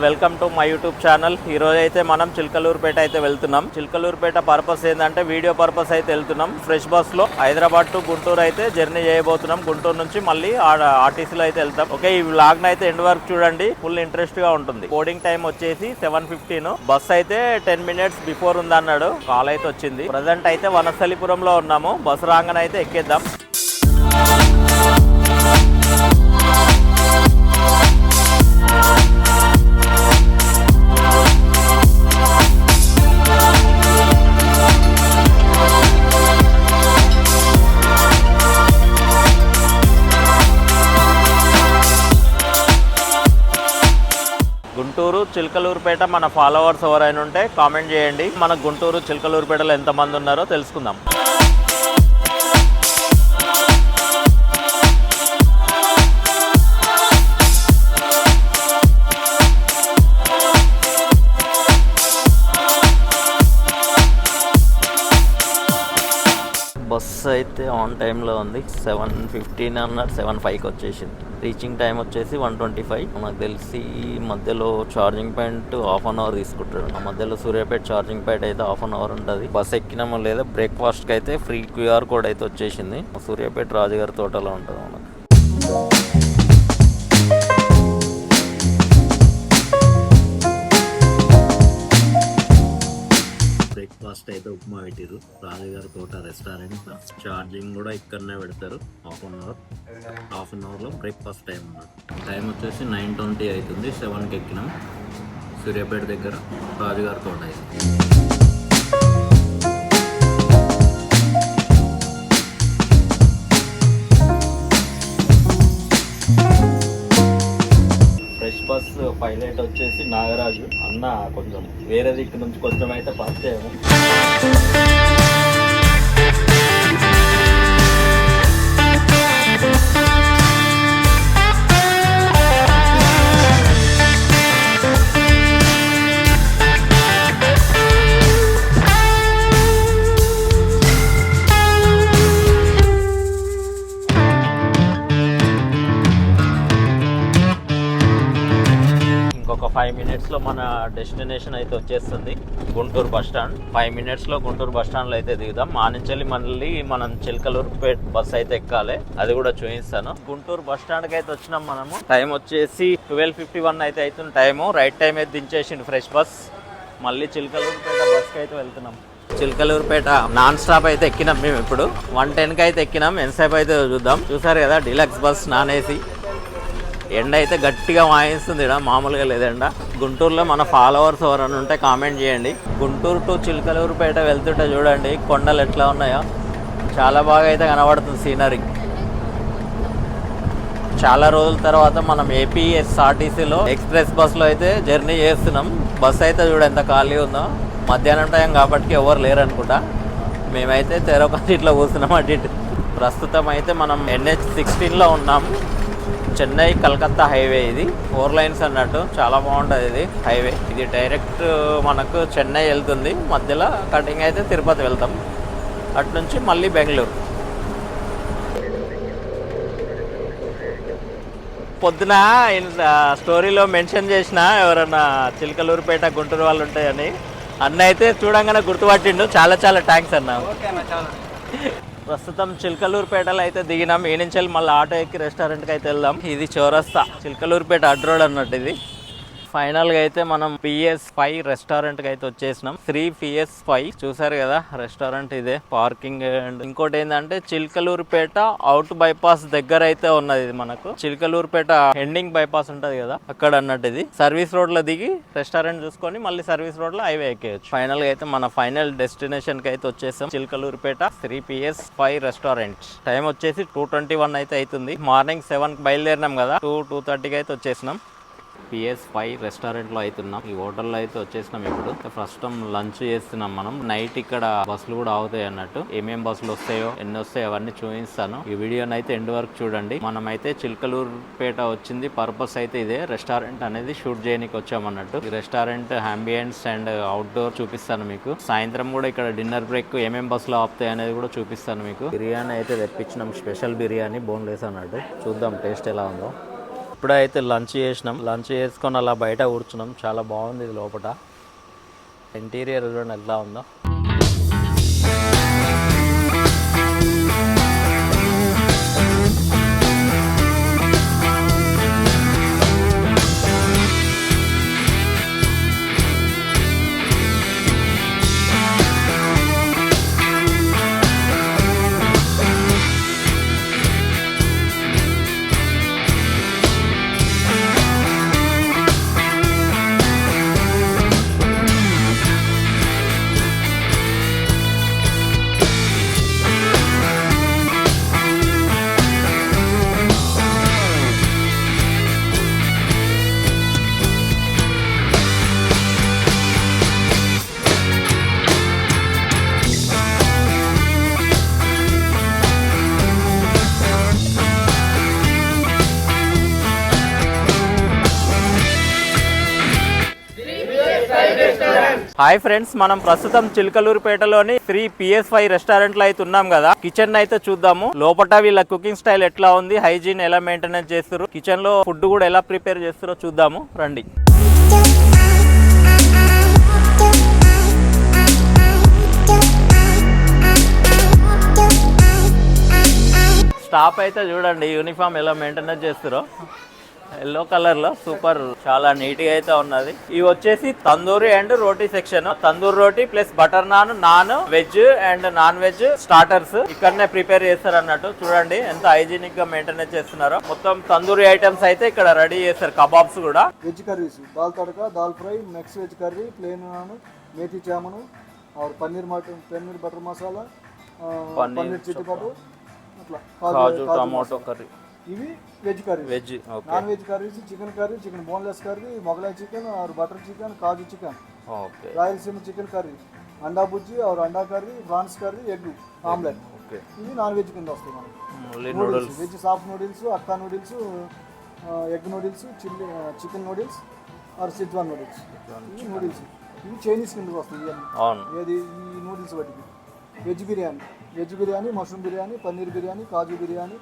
Welcome to my YouTube channel. ఈ రోజు అయితే మనం చిలకలూరుపేట అయితే వెళ్తున్నాం. చిలకలూరుపేట పర్పస్ ఏంటంటే వీడియో పర్పస్ అయితే వెళ్తున్నాం. ఫ్రెష్ బస్ లో హైదరాబాద్ టు గుంటూరు అయితే జర్నీ చేయబోతున్నాం. గుంటూరు నుంచి మళ్ళీ ఆర్టీసీలో అయితే వెళ్తాం. ఓకే, ఈ వ్లాగ్ అయితే ఎండ్ వరకు చూడండి, ఫుల్ ఇంట్రెస్ట్ గా ఉంటుంది. బోర్డింగ్ టైం వచ్చేసి 7:15. బస్ అయితే 10 minutes బిఫోర్ ఉందన్నాడు. కాల్ అయితే వచ్చింది. ప్రజెంట్ అయితే వనస్థలిపురంలో ఉన్నాము. బస్ రాగానే అయితే ఎక్కేద్దాం. గుంటూరు చిలకలూరుపేట మన ఫాలోవర్స్ ఎవరైనా ఉంటే కామెంట్ చేయండి. మన గుంటూరు చిలకలూరుపేటలో ఎంతమంది ఉన్నారో తెలుసుకుందాం. బస్ అయితే ఆన్ టైంలో ఉంది. 7:15 అన్నారు, 7:05 వచ్చేసింది. రీచింగ్ టైం వచ్చేసి 1:25. నాకు తెలిసి మధ్యలో charging point half an hour తీసుకుంటాడు. ఆ మధ్యలో సూర్యాపేట ఛార్జింగ్ పాయింట్ అయితే హాఫ్ అన్ అవర్ ఉంటుంది. బస్ ఎక్కినామో లేదా బ్రేక్ఫాస్ట్కి అయితే ఫ్రీ QR కోడ్ అయితే వచ్చేసింది. సూర్యాపేట రాజుగారి తోటలో ఉంటుంది మనకు. బ్రేక్ఫాస్ట్ అయితే ఉప్మా పెట్టిరు. రాజుగారి తోట రెస్టారెంట్. ఛార్జింగ్ కూడా ఇక్కడనే పెడతారు. హాఫ్ అన్ అవర్లో బ్రేక్ఫాస్ట్ టైం అన్నమాట. టైం వచ్చేసి 9:20 అవుతుంది. 7కి ఎక్కినాం. సూర్యాపేట దగ్గర రాజుగారి తోట అయితే. ఫ్రెష్ బస్ పైలట్ వచ్చేసి నాగరాజు అన్న. కొంచెం వేరే దిక్కు నుంచి కొంచెం అయితే పరిచయం. ఒక 5 minutesలో మన డెస్టినేషన్ అయితే వచ్చేస్తుంది. Guntur bus stand. 5 minutesలో గుంటూరు బస్ స్టాండ్లో అయితే దిగుదాం. మా నుంచి మళ్ళీ మనం చిలకలూరుపేట బస్ అయితే ఎక్కాలి. అది కూడా చూపిస్తాను. గుంటూరు బస్ స్టాండ్కి అయితే వచ్చినాం మనము. టైం వచ్చేసి 12:51 అయితే అవుతుంది టైము. రైట్ టైం అయితే దించేసిండు ఫ్రెష్ బస్. మళ్ళీ చిలకలూరుపేట బస్కి అయితే వెళ్తున్నాం. చిలకలూరుపేట నాన్ స్టాప్ అయితే ఎక్కినాం మేము. ఇప్పుడు 1:10కి అయితే ఎక్కినాం. ఎంతసేపు అయితే చూద్దాం. చూసారు కదా, డీలక్స్ బస్, నాన్ ఏసీ. ఎండ అయితే గట్టిగా వాయిస్తుంది ఇక్కడ, మామూలుగా లేదు ఎండ. గుంటూరులో మన ఫాలోవర్స్ ఎవరైనా ఉంటే కామెంట్ చేయండి. గుంటూరు టు చిలకలూరుపేట వెళ్తుంటే చూడండి కొండలు ఎట్లా ఉన్నాయో. చాలా బాగా అయితే కనబడుతుంది సీనరీ. చాలా రోజుల తర్వాత మనం APSRTCలో ఎక్స్ప్రెస్ బస్లో అయితే జర్నీ చేస్తున్నాం. బస్ అయితే చూడ ఎంత ఖాళీ ఉందో. మధ్యాహ్నం టైం కాబట్టి ఎవరు లేరు అనుకుంటా. మేమైతే తెరొక సీట్లో కూర్చున్నాం అటు ఇటు. ప్రస్తుతం అయితే మనం NH16లో ఉన్నాం. చెన్నై కలకత్తా హైవే. ఇది 4 lanes అన్నట్టు. చాలా బాగుంటుంది ఇది హైవే. ఇది డైరెక్ట్ మనకు చెన్నై వెళ్తుంది. మధ్యలో కటింగ్ అయితే తిరుపతి వెళ్తాం. అటు నుంచి మళ్ళీ బెంగళూరు. పొద్దున స్టోరీలో మెన్షన్ చేసిన ఎవరన్నా చిలకలూరుపేట గుంటూరు వాళ్ళు ఉంటాయని. అన్న అయితే చూడంగానే గుర్తుపట్టిండు. చాలా చాలా థ్యాంక్స్ అన్న. ప్రస్తుతం చిలకలూరుపేటలో అయితే దిగినాం. ఈ నుంచి మళ్ళీ ఆటో ఎక్కి రెస్టారెంట్కి అయితే వెళ్దాం. ఇది చౌరస్తా, చిలకలూరుపేట అడ్ రోడ్ అన్నట్టు. ఇది ఫైనల్గా అయితే మనం PS5 రెస్టారెంట్కి అయితే వచ్చేసినాం. 3 PS5 చూసారు కదా రెస్టారెంట్. ఇదే పార్కింగ్. అండ్ ఇంకోటి ఏంటంటే చిలకలూరుపేట అవుట్ బైపాస్ దగ్గర అయితే ఉన్నది. ఇది మనకు చిలకలూరుపేట ఎండింగ్ బైపాస్ ఉంటుంది కదా, అక్కడ అన్నట్టు. ఇది సర్వీస్ రోడ్ లో దిగి రెస్టారెంట్ చూసుకొని మళ్ళీ సర్వీస్ రోడ్ లో హైవే ఎక్కేయచ్చు. ఫైనల్ గా అయితే మన ఫైనల్ డెస్టినేషన్ కి అయితే వచ్చేసాం. Chilakaluripet 3 PS5 restaurant. టైం వచ్చేసి 2:21 అయితే అవుతుంది. మార్నింగ్ 7కి బయలుదేరినాం కదా, 2:30కి అయితే వచ్చేసినాం. PS5 రెస్టారెంట్లో అవుతున్నాం. ఈ హోటల్లో అయితే వచ్చేసినాం. ఇప్పుడు ఫస్ట్ లంచ్ చేస్తున్నాం మనం. నైట్ ఇక్కడ బస్సులు కూడా అవుతాయి అన్నట్టు. ఏమేం బస్సులు వస్తాయో ఎన్ని వస్తాయో అవన్నీ చూపిస్తాను. ఈ వీడియోని అయితే ఎండ్ వరకు చూడండి. మనం అయితే చిలకలూరుపేట వచ్చింది. పర్పస్ అయితే ఇదే, రెస్టారెంట్ అనేది షూట్ చేయడానికి వచ్చామన్నట్టు. ఈ రెస్టారెంట్ అంబియన్స్ అండ్ అవుట్డోర్ చూపిస్తాను మీకు. సాయంత్రం కూడా ఇక్కడ డిన్నర్ బ్రేక్ ఏమేం బస్సులు ఆపుతాయి అనేది కూడా చూపిస్తాను మీకు. బిర్యానీ అయితే తెప్పించినాం. స్పెషల్ బిర్యానీ, బోన్లెస్ అన్నట్టు. చూద్దాం టేస్ట్ ఎలా ఉందో. ఇప్పుడైతే లంచ్ చేసినాం. లంచ్ చేసుకొని అలా బయట కూర్చున్నాం. చాలా బాగుంది ఇది లోపల. ఇంటీరియర్ చూడండి ఎలా ఉందో. హాయ్ ఫ్రెండ్స్, మనం ప్రస్తుతం చిలకలూరుపేటలోని 3 PS5 రెస్టారెంట్ లో అయితే ఉన్నాం కదా. కిచెన్ అయితే చూద్దాము. లోపల వీళ్ళ కుకింగ్ స్టైల్ ఎట్లా ఉంది, హైజీన్ ఎలా మెయింటెనెన్స్ చేస్తారు, కిచెన్ లో ఫుడ్ కూడా ఎలా ప్రిపేర్ చేస్తారో చూద్దాము రండి. స్టాఫ్ అయితే చూడండి యూనిఫామ్ ఎలా మెయింటెనెన్స్ చేస్తారో. ఎల్లో కలర్ లో సూపర్, చాలా నీట్ గా అయితే ఉన్నది. ఇవి వచ్చేసి tandoori and roti section. Tandoori roti plus butter non veg and non veg starters ఇక్కడనే ప్రిపేర్ చేస్తారు అన్నట్టు. చూడండి ఎంత హైజీనిక్ గా మెయింటెనెన్స్ చేస్తున్నారో. మొత్తం తందూరి ఐటమ్స్ అయితే ఇక్కడ రెడీ చేస్తారు. కబాబ్స్ కూడా, veg curries, dal tadka, dal fry, mix veg curry, plain naan, methi chaman और పన్నీర్ బటర్ మసాలా, పన్నీర్ చిట్టి బటర్, అట్లా కాజు టమాటో కర్రీ. ఇవి veg curry. Veg non veg curries chicken curry, chicken boneless curry, Mughlai chicken और butter chicken, kaju chicken, Rayalaseema chicken curry, anda bhurji और anda curry, prawns curry, egg omelette. ఇవి non veg కింద వస్తాయి మనకి. నూడిల్స్, వెజ్ సాఫ్ట్ నూడిల్స్, అక్కా noodles, egg noodles, chicken noodles और Schezwan noodles. ఇవి noodles, ఇవి చైనీస్ కిందకి వస్తాయి. ఏది ఈ నూడిల్స్ బట్టి. Veg biryani, mushroom biryani, paneer biryani, kaju biryani,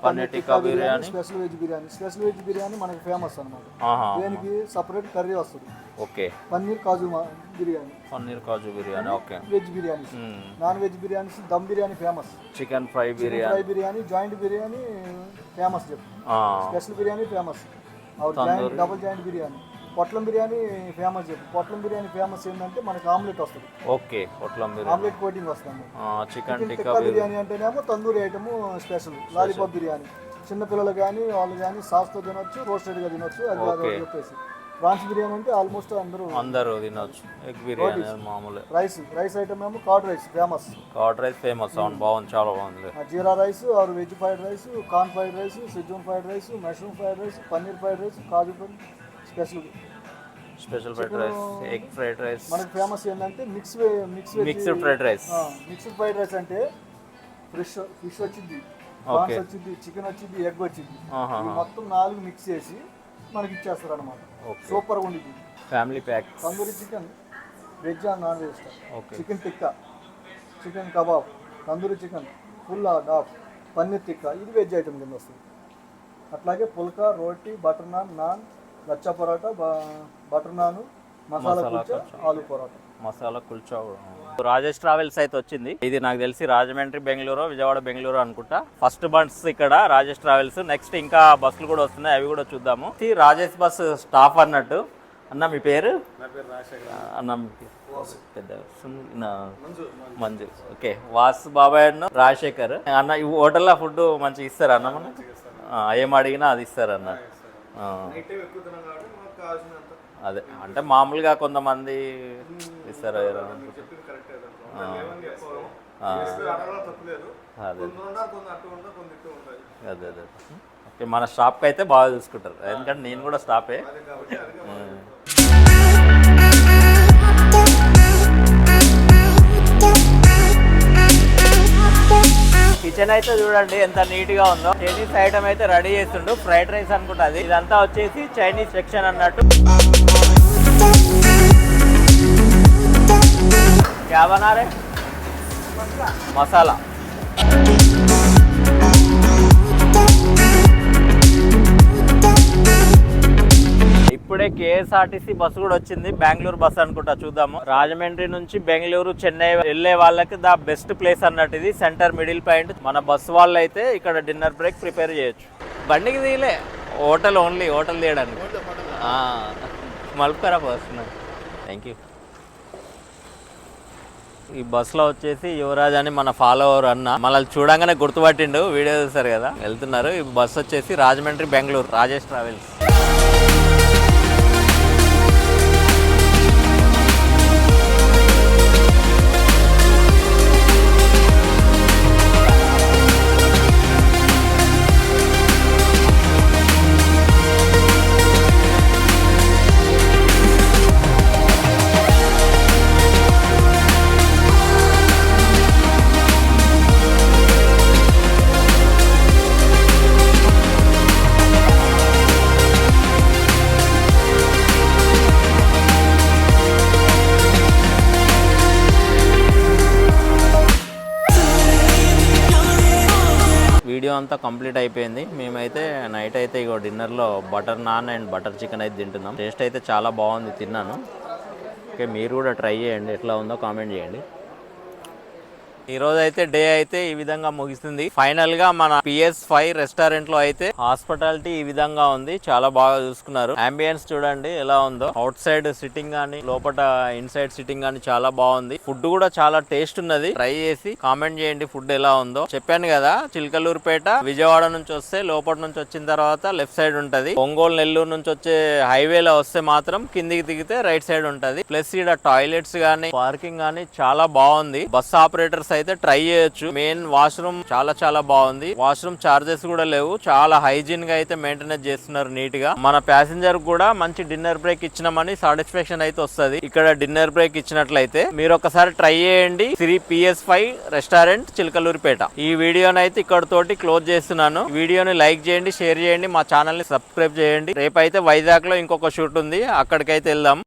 paneer tikka biryani, special veg biryani మనకి ఫేమస్ అన్నమాట. దేనికి సపరేట్ కర్రీ వస్తుంది. Okay. Paneer kaju biryani. Okay. Veg biryani, non veg biryani, dum biryani famous. Chicken fry biryani, joint biryani famous చెప్పు. Special biryani famous. Double joint biryani, పొట్లం బిర్యానీ ఫేమస్ చెప్పు. పొట్లం బిర్యానీ ఫేమస్ ఏంటంటే మనకి ఆమ్లెట్ వస్తుంది. ఓకే. పొట్లం బిర్యానీ, ఆమ్లెట్ కోటింగ్ వస్తుంది. చికెన్ టిక్కా బిర్యానీ అంటేనేమో tandoori item special. Lollipop biryani చిన్నపిల్లలు కానీ వాళ్ళు కానీ సాస్తో తినొచ్చు, రోస్టెడ్గా తినొచ్చు. అది కాదు చెప్పేసి. ప్రాన్స్ బిర్యానీ అంటే ఆల్మోస్ట్ అందరూ తినొచ్చు. ఎగ్ బిర్యానీ మామూలు. రైస్ ఐటమ్ ఏమో కర్డ్ రైస్ ఫేమస్. అవును, బాగుంది, చాలా బాగుంది. జీరా రైస్ और veg fried rice, corn fried rice, Schezwan fried rice, mushroom fried rice, paneer fried rice, kaju special fried rice, egg fried rice. మనకి ఫేమస్ ఏంటంటే mixed fried rice. Mixed fried rice అంటే fish వచ్చింది, prawns వచ్చింది, చికెన్ వచ్చింది, egg వచ్చింది, మొత్తం 4 mix చేసి మనకి ఇచ్చేస్తారు అనమాట. సూపర్ గా ఉండిద్ది. Family pack. Tandoori chicken, veg and non veg. Chicken tikka, chicken kebab, tandoori chicken, full డాఫ్, పన్నీర్ టిక్కా, ఇది వెజ్ ఐటమ్ కింద వస్తుంది. అట్లాగే phulka, roti, butter naan, lachha paratha, butter naan, masala kulcha, aloo paratha, masala kulcha. Rajesh Travels అయితే వచ్చింది. ఇది నాకు తెలిసి రాజమండ్రి బెంగళూరు, విజయవాడ బెంగళూరు అనుకుంటా. ఫస్ట్ బస్ ఇక్కడ రాజేష్ ట్రావెల్స్. నెక్స్ట్ ఇంకా బస్సులు కూడా వస్తున్నాయి, అవి కూడా చూద్దాము. రాజేష్ బస్ స్టాఫ్ అన్నట్టు. అన్న మీ పేరు? అన్న పెద్ద మంజు. ఓకే. వాసు బాబాయ్ అన్న, రాజశేఖర్ అన్న. ఈ హోటల్లో ఫుడ్ మంచిగా ఇస్తారు అన్న, మనం ఏం అడిగినా అది ఇస్తారు అన్న. అదే అంటే మామూలుగా కొంతమంది ఇస్తారు. అదే అదే. ఓకే. మన స్టాఫ్కి అయితే బాగా చూసుకుంటారు, ఎందుకంటే నేను కూడా స్టాఫే. కిచెన్ అయితే చూడండి ఎంత నీట్ గా ఉందో. చైనీస్ ఐటమ్ అయితే రెడీ చేస్తుండు. ఫ్రైడ్ రైస్ అనుకుంటుంది. ఇదంతా వచ్చేసి చైనీస్ సెక్షన్ అన్నట్టు. क्या बना रहे? मसाला. ఇప్పుడే కేఎస్ఆర్టీసీ బస్సు కూడా వచ్చింది, బెంగళూరు బస్ అనుకుంటా, చూద్దాము. రాజమండ్రి నుంచి బెంగళూరు, చెన్నై వెళ్ళే వాళ్ళకి ద బెస్ట్ ప్లేస్ అన్నట్టు ఇది, సెంటర్ మిడిల్ పాయింట్. మన బస్సు వాళ్ళు అయితే ఇక్కడ డిన్నర్ బ్రేక్ ప్రిపేర్ చేయొచ్చు. బండికి తీయలే, హోటల్ ఓన్లీ, హోటల్ తీయడానికి. మలుపుకరా వస్తున్నాను. Thank you. ఈ బస్సులో వచ్చేసి యువరాజ్ అని మన ఫాలోవర్ అన్న, మనల్ని చూడంగానే గుర్తుపట్టిండు, వీడియో చూస్తారు కదా. వెళ్తున్నారు. ఈ బస్సు వచ్చేసి రాజమండ్రి బెంగళూరు, రాజేష్ ట్రావెల్స్. వీడియో అంతా కంప్లీట్ అయిపోయింది. మేమైతే నైట్ అయితే ఇగో డిన్నర్లో butter naan and butter chicken అయితే తింటున్నాం. టేస్ట్ అయితే చాలా బాగుంది, తిన్నాను. ఓకే, మీరు కూడా ట్రై చేయండి, ఎట్లా ఉందో కామెంట్ చేయండి. ఈ రోజు అయితే డే అయితే ఈ విధంగా ముగిసింది. ఫైనల్ గా మన PS5 రెస్టారెంట్ లో అయితే హాస్పిటాలిటీ ఈ విధంగా ఉంది, చాలా బాగా చూసుకున్నారు. అంబియన్స్ చూడండి ఎలా ఉందో, అవుట్ సైడ్ సిట్టింగ్ గానీ లోపల ఇన్సైడ్ సిట్టింగ్ గానీ చాలా బాగుంది. ఫుడ్ కూడా చాలా టేస్ట్ ఉన్నది. ట్రై చేసి కామెంట్ చేయండి ఫుడ్ ఎలా ఉందో. చెప్పాను కదా, చిలకలూరుపేట విజయవాడ నుంచి వస్తే లోపల నుంచి వచ్చిన తర్వాత లెఫ్ట్ సైడ్ ఉంటది. ఒంగోలు నెల్లూరు నుంచి వచ్చే హైవేలో వస్తే మాత్రం కిందికి దిగితే రైట్ సైడ్ ఉంటది. ప్లస్ ఇక్కడ టాయిలెట్స్ గానీ పార్కింగ్ గానీ చాలా బాగుంది. బస్ ఆపరేటర్స్ అయితే ట్రై చేయొచ్చు. మెయిన్ వాష్రూమ్ చాలా బాగుంది. వాష్రూమ్ చార్జెస్ కూడా లేవు. చాలా హైజీన్ గా అయితే మెయింటెనెన్స్ చేస్తున్నారు నీట్ గా. మన ప్యాసింజర్ కూడా మంచి డిన్నర్ బ్రేక్ ఇచ్చినామని సాటిస్ఫాక్షన్ అయితే వస్తుంది. ఇక్కడ డిన్నర్ బ్రేక్ ఇచ్చినట్లయితే మీరు ఒకసారి ట్రై చేయండి. Sri PS5 restaurant Chilakaluripet. ఈ వీడియోనైతే ఇక్కడ తోటి క్లోజ్ చేస్తున్నాను. వీడియోని లైక్ చేయండి, షేర్ చేయండి, మా ఛానల్ ని సబ్స్క్రైబ్ చేయండి. రేపైతే వైజాగ్ లో ఇంకొక షూట్ ఉంది, అక్కడికైతే వెళ్దాం.